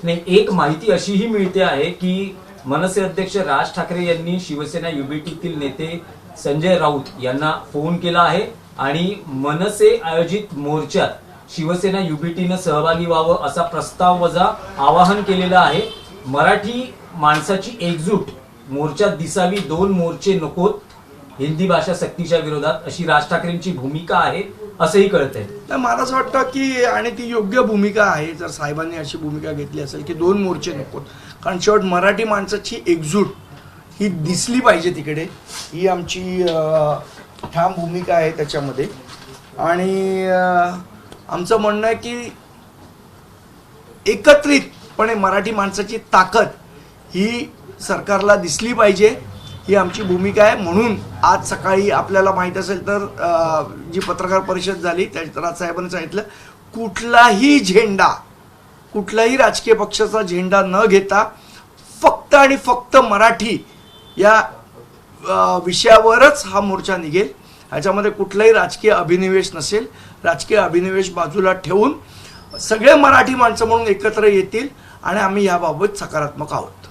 नाही, एक माहिती अशीही मिळते आहे की मनसे अध्यक्ष राज ठाकरे यांनी शिवसेना युबीटीतील नेते संजय राऊत यांना फोन केला आहे आणि मनसे आयोजित मोर्चात शिवसेना युबीटीनं सहभागी व्हावं असा प्रस्ताव वजा आवाहन केलेलं आहे। मराठी माणसाची एकजूट मोर्चात दिसावी, दोन मोर्चे नकोत, हिंदी भाषा सक्तीच्या विरोधात अशी राज ठाकरेंची भूमिका आहे असंही कळतंय। मला असं वाटतं की आणि ती योग्य भूमिका आहे जर साहेबांनी अशी भूमिका घेतली असेल की दोन मोर्चे नकोत, कारण शेवट मराठी माणसाची एकजूट ही दिसली पाहिजे तिकडे, ही आमची ठाम भूमिका आहे त्याच्यामध्ये। आणि आमचं म्हणणं आहे की एकत्रितपणे मराठी माणसाची ताकद ही सरकारला दिसली पाहिजे, ही आमची भूमिका आहे। म्हणून आज सकाळी आपल्याला माहित असेल तर जी पत्रकार परिषद झाली त्यात राजसाहेबांनी सांगितलं कुठलाही झेंडा, कुठलाही राजकीय पक्षाचा झेंडा न घेता फक्त आणि फक्त मराठी या विषयावरच हा मोर्चा निघेल। ह्याच्यामध्ये कुठलाही राजकीय अभिनिवेश नसेल। राजकीय अभिनिवेश बाजूला ठेवून सगळे मराठी माणसं म्हणून एकत्र येतील आणि आम्ही याबाबत सकारात्मक आहोत।